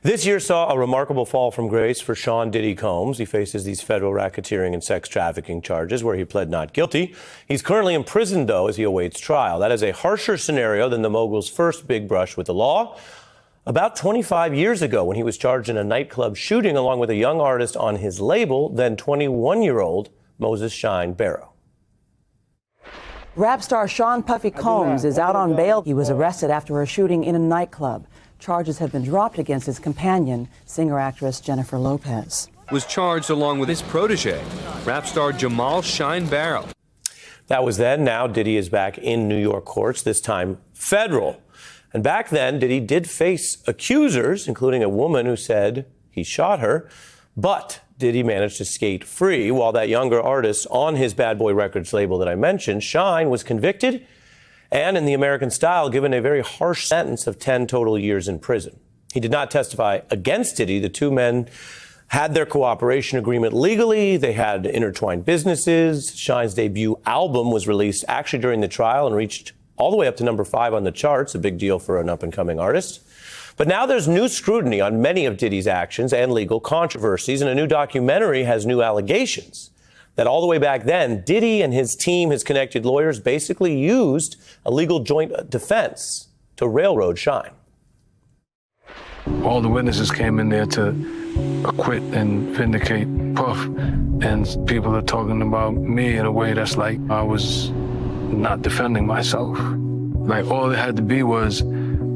This year saw a remarkable fall from grace for Sean Diddy Combs. He faces these federal racketeering and sex trafficking charges where he pled not guilty. He's currently in prison, though, as he awaits trial. That is a harsher scenario than the mogul's first big brush with the law about 25 years ago when he was charged in a nightclub shooting along with a young artist on his label, then 21-year-old Moses Shyne Barrow. Rap star Sean Puffy Combs is out on bail. He was arrested after a shooting in a nightclub. Charges have been dropped against his companion, singer-actress Jennifer Lopez. Was charged along with his protege, rap star Jamal Shyne Barrow. That was then. Now Diddy is back in New York courts, this time federal. And back then, Diddy did face accusers, including a woman who said he shot her. But Diddy managed to skate free, while that younger artist on his Bad Boy Records label that I mentioned, Shyne, was convicted and, in the American style, given a very harsh sentence of 10 total years in prison. He did not testify against Diddy. The two men had their cooperation agreement legally. They had intertwined businesses. Shyne's debut album was released actually during the trial and reached all the way up to number 5 on the charts, a big deal for an up-and-coming artist. But now there's new scrutiny on many of Diddy's actions and legal controversies, and a new documentary has new allegations that all the way back then, Diddy and his team, his connected lawyers, basically used a legal joint defense to railroad Shyne. All the witnesses came in there to acquit and vindicate Puff, and people are talking about me in a way that's like I was not defending myself. Like, all it had to be was,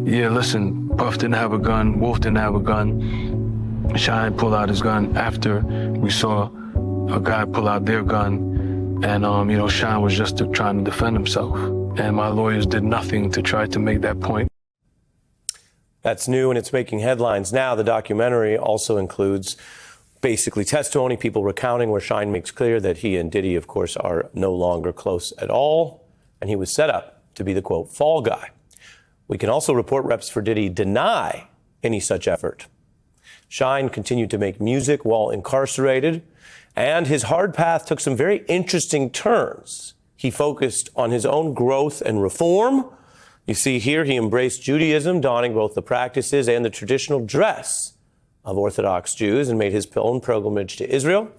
yeah, listen, Puff didn't have a gun, Wolf didn't have a gun. Shyne pulled out his gun after we saw a guy pull out their gun, and Shyne was just trying to defend himself. And my lawyers did nothing to try to make that point. That's new, and it's making headlines now. The documentary also includes basically testimony, people recounting where Shyne makes clear that he and Diddy, of course, are no longer close at all, and he was set up to be the, quote, fall guy. We can also report reps for Diddy deny any such effort. Shyne continued to make music while incarcerated, and his hard path took some very interesting turns. He focused on his own growth and reform. You see here, he embraced Judaism, donning both the practices and the traditional dress of Orthodox Jews, and made his own pilgrimage to Israel.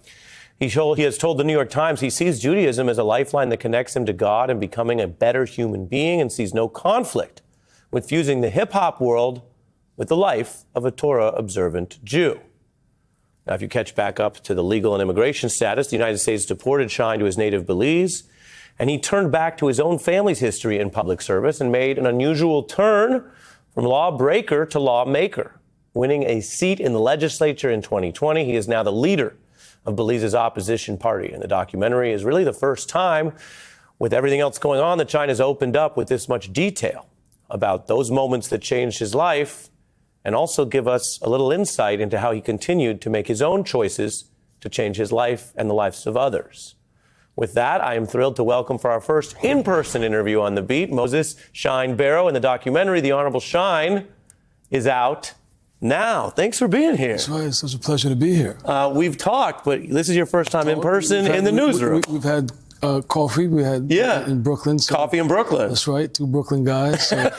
He has told the New York Times he sees Judaism as a lifeline that connects him to God and becoming a better human being, and sees no conflict with fusing the hip-hop world with the life of a Torah-observant Jew. Now, if you catch back up to the legal and immigration status, the United States deported Shyne to his native Belize, and he turned back to his own family's history in public service and made an unusual turn from lawbreaker to lawmaker. Winning a seat in the legislature in 2020, he is now the leader of Belize's opposition party. And the documentary is really the first time, with everything else going on, that China's opened up with this much detail about those moments that changed his life, and also give us a little insight into how he continued to make his own choices to change his life and the lives of others. With that, I am thrilled to welcome for our first in-person interview on The Beat, Moses Shyne Barrow. And the documentary, The Honorable Shyne, is out now. Thanks for being here. That's right. It's such a pleasure to be here. We've talked, but this is your first time in person in the newsroom. We've had coffee. We had in Brooklyn. So coffee in Brooklyn. That's right. 2 Brooklyn guys. So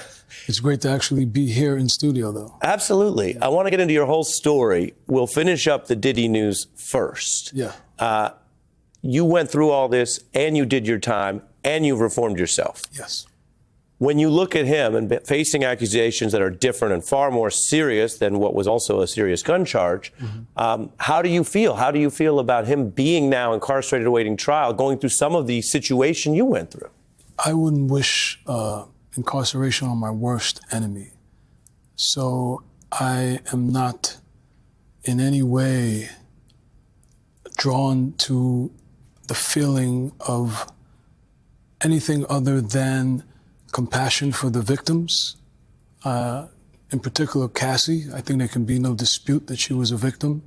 it's great to actually be here in studio, though. Absolutely. I want to get into your whole story. We'll finish up the Diddy news first. Yeah. You went through all this, and you did your time, and you've reformed yourself. Yes. When you look at him and facing accusations that are different and far more serious than what was also a serious gun charge, how do you feel? How do you feel about him being now incarcerated awaiting trial, going through some of the situation you went through? I wouldn't wish incarceration on my worst enemy. So I am not in any way drawn to the feeling of anything other than compassion for the victims. In particular, Cassie. I think there can be no dispute that she was a victim.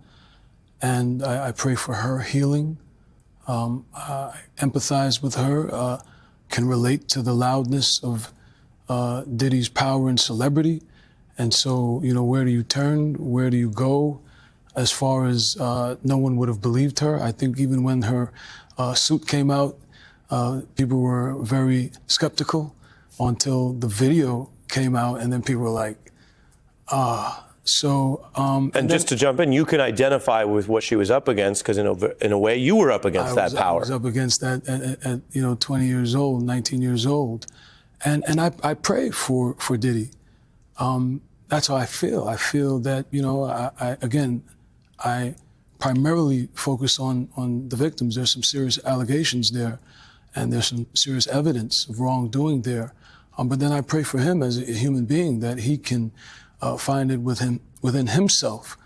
And I pray for her healing. I empathize with her, can relate to the loudness of Diddy's power and celebrity. And so, where do you turn? Where do you go? As far as no one would have believed her. I think even when her suit came out, people were very skeptical until the video came out, and then people were like, And just to jump in, you can identify with what she was up against because in a way you were up against that power. I was up against that at 20 years old, 19 years old. And I pray for Diddy. That's how I feel. I feel that, I primarily focus on the victims. There's some serious allegations there, and there's some serious evidence of wrongdoing there. But then I pray for him as a human being that he can find it within himself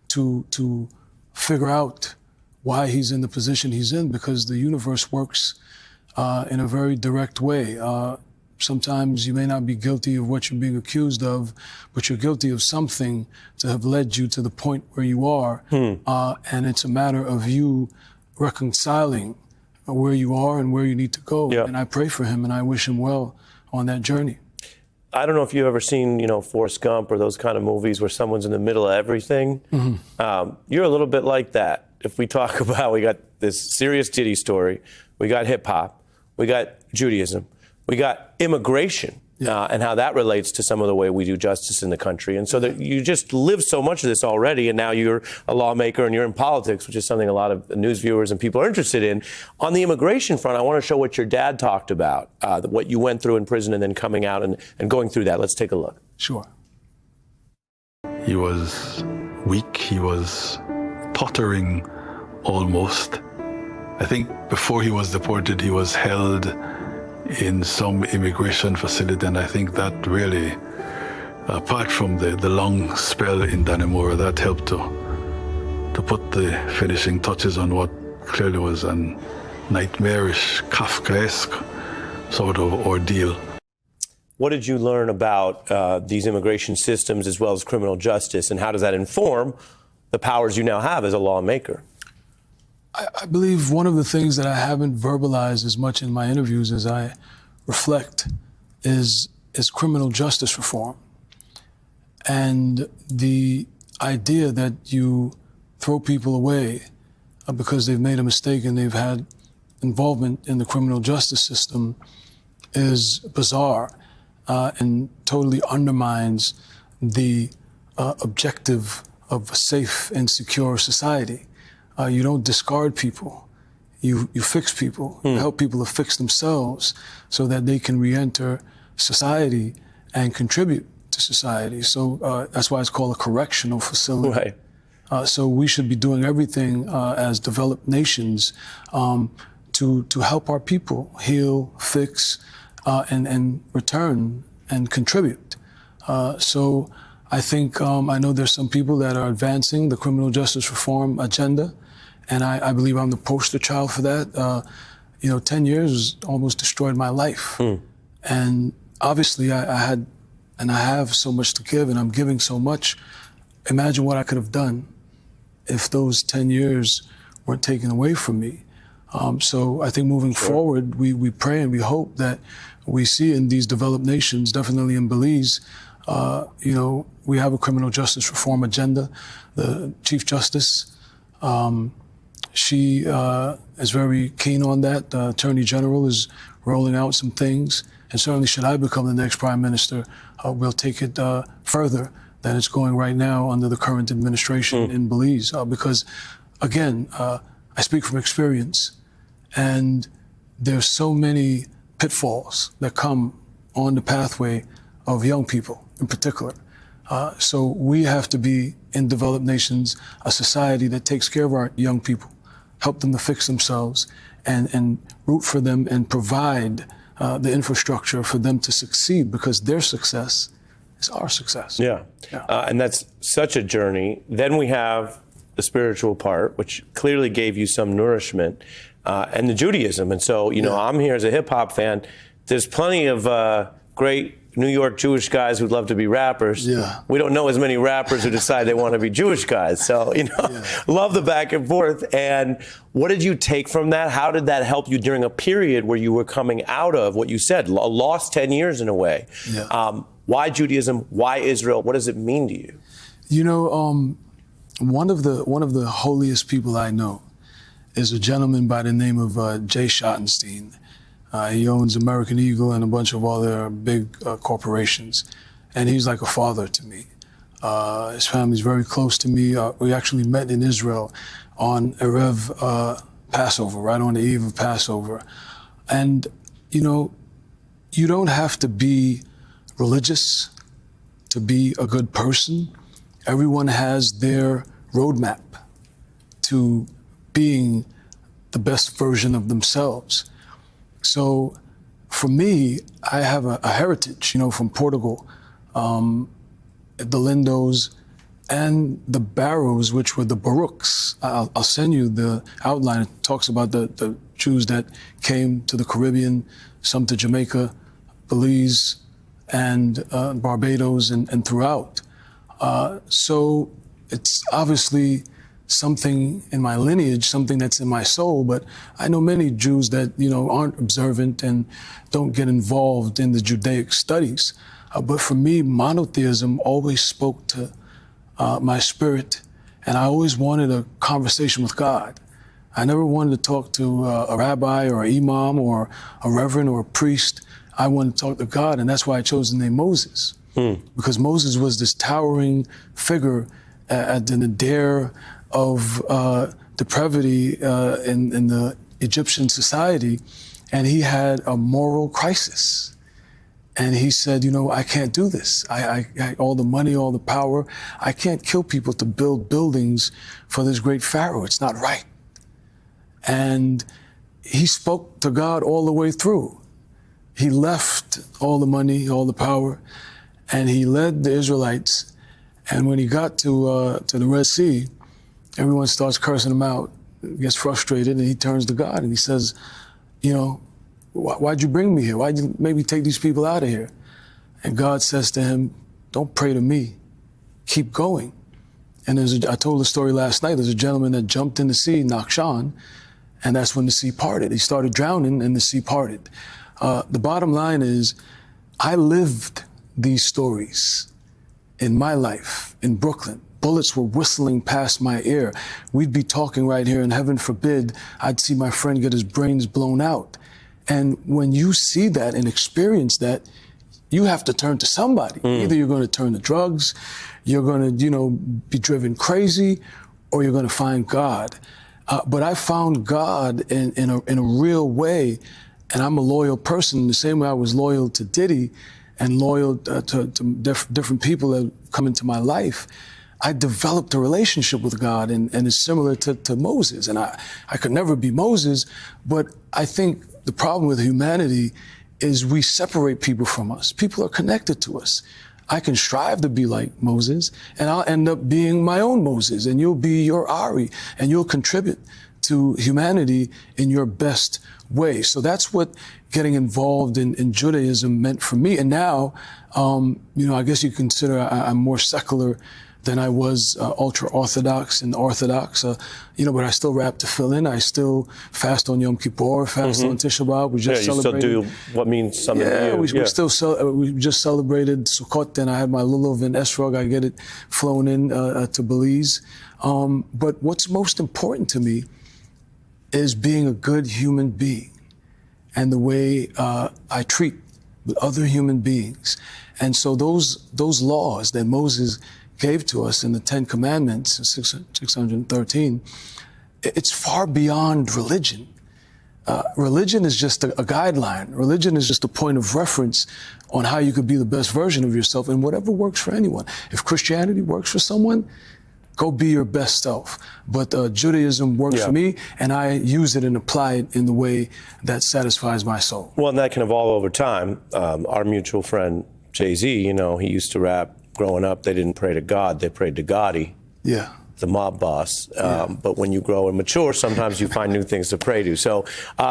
to figure out why he's in the position he's in, because the universe works in a very direct way. Sometimes you may not be guilty of what you're being accused of, but you're guilty of something to have led you to the point where you are. And it's a matter of you reconciling where you are and where you need to go. Yeah. And I pray for him and I wish him well on that journey. I don't know if you've ever seen, Forrest Gump or those kind of movies where someone's in the middle of everything. You're a little bit like that. If we talk about, we got this serious Diddy story, we got hip hop, we got Judaism, we got immigration, and how that relates to some of the way we do justice in the country. And so that you just live so much of this already, and now you're a lawmaker and you're in politics, which is something a lot of news viewers and people are interested in. On the immigration front, I want to show what your dad talked about, what you went through in prison and then coming out and going through that. Let's take a look. Sure. He was weak. He was tottering almost. I think before he was deported, he was held in some immigration facility, and I think that really, apart from the long spell in Dannemora, that helped to put the finishing touches on what clearly was a nightmarish, Kafkaesque sort of ordeal. What did you learn about these immigration systems as well as criminal justice, and how does that inform the powers you now have as a lawmaker? I believe one of the things that I haven't verbalized as much in my interviews as I reflect is criminal justice reform. And the idea that you throw people away because they've made a mistake and they've had involvement in the criminal justice system is bizarre and totally undermines the objective of a safe and secure society. You don't discard people. You fix people. You help people to fix themselves so that they can re-enter society and contribute to society. So that's why it's called a correctional facility. Right. So we should be doing everything as developed nations to help our people heal, fix, and return and contribute. So I think I know there's some people that are advancing the criminal justice reform agenda. And I believe I'm the poster child for that. 10 years almost destroyed my life. And obviously I had and I have so much to give and I'm giving so much. Imagine what I could have done if those 10 years weren't taken away from me. So I think moving forward, we pray and we hope that we see in these developed nations, definitely in Belize, we have a criminal justice reform agenda. The Chief Justice, she is very keen on that. The Attorney General is rolling out some things. And certainly should I become the next Prime Minister, we'll take it further than it's going right now under the current administration in Belize. Because, again, I speak from experience, and there's so many pitfalls that come on the pathway of young people in particular. So we have to be, in developed nations, a society that takes care of our young people, help them to fix themselves, and root for them and provide the infrastructure for them to succeed, because their success is our success. Yeah. And that's such a journey. Then we have the spiritual part, which clearly gave you some nourishment, and the Judaism. And so, I'm here as a hip hop fan. There's plenty of great New York Jewish guys who'd love to be rappers. Yeah. We don't know as many rappers who decide they want to be Jewish guys. So, love the back and forth. And what did you take from that? How did that help you during a period where you were coming out of what you said, a lost 10 years in a way? Yeah. Why Judaism? Why Israel? What does it mean to you? One of the holiest people I know is a gentleman by the name of Jay Schottenstein. He owns American Eagle and a bunch of other big corporations. And he's like a father to me. His family's very close to me. We actually met in Israel on Erev Passover, right on the eve of Passover. And, you know, you don't have to be religious to be a good person. Everyone has their roadmap to being the best version of themselves. So for me, I have a heritage, you know, from Portugal, the Lindos and the Barrows, which were the Baruchs. I'll send you the outline. It talks about the Jews that came to the Caribbean, some to Jamaica, Belize, and Barbados, and throughout. So it's obviously something in my lineage, something that's in my soul, but I know many Jews that, you know, aren't observant and don't get involved in the Judaic studies. But for me, monotheism always spoke to my spirit, and I always wanted a conversation with God. I never wanted to talk to a rabbi or an imam or a reverend or a priest. I wanted to talk to God, and that's why I chose the name Moses. Because Moses was this towering figure at the nadir of depravity in the Egyptian society, and he had a moral crisis. And he said, you know, I can't do this. I all the money, all the power, I can't kill people to build buildings for this great Pharaoh. It's not right. And he spoke to God all the way through. He left all the money, all the power, and he led the Israelites. And when he got to the Red Sea, everyone starts cursing him out, gets frustrated, and he turns to God and he says, you know, why'd you bring me here? Why'd you maybe take these people out of here? And God says to him, don't pray to me, keep going. And I told the story last night, there's a gentleman that jumped in the sea, Nakshan, and that's when the sea parted. He started drowning and the sea parted. The bottom line is, I lived these stories in my life in Brooklyn. Bullets were whistling past my ear. We'd be talking right here, and heaven forbid, I'd see my friend get his brains blown out. And when you see that and experience that, you have to turn to somebody. Either you're going to turn to drugs, you're going to, you know, be driven crazy, or you're going to find God. But I found God in a real way, and I'm a loyal person. The same way I was loyal to Diddy and loyal to different people that come into my life, I developed a relationship with God, and it's similar to Moses. And I could never be Moses, but I think the problem with humanity is we separate people from us. People are connected to us. I can strive to be like Moses, and I'll end up being my own Moses, and you'll be your Ari, and you'll contribute to humanity in your best way. So that's what getting involved in Judaism meant for me. And now, you know, I guess you consider I'm more secular than I was ultra-Orthodox and Orthodox, you know, but I still rap to fill in. I still fast on Yom Kippur, fast on Tisha B'Av. We just celebrated. You still do what means something to you. We just celebrated Sukkot, and I had my lulav and esrog. I get it flown in to Belize. But what's most important to me is being a good human being and the way I treat with other human beings. And so those laws that Moses gave to us in the 10 Commandments, 613, it's far beyond religion. Religion is just a guideline. Religion is just a point of reference on how you could be the best version of yourself, and whatever works for anyone. If Christianity works for someone, go be your best self. But Judaism works for me, and I use it and apply it in the way that satisfies my soul. Well, and that can evolve over time. Our mutual friend, Jay-Z, you know, he used to rap growing up, they didn't pray to God, they prayed to Gotti, the mob boss. But when you grow and mature, sometimes you find new things to pray to. So,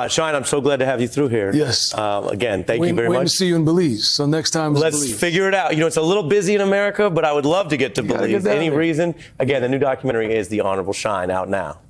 Shyne, I'm so glad to have you through here. Yes. Again, thank you very much. Waiting to see you in Belize. So next time is Let's Belize. figure it out. You know, it's a little busy in America, but I would love to get to Belize. Any reason? Again, the new documentary is The Honorable Shyne, out now.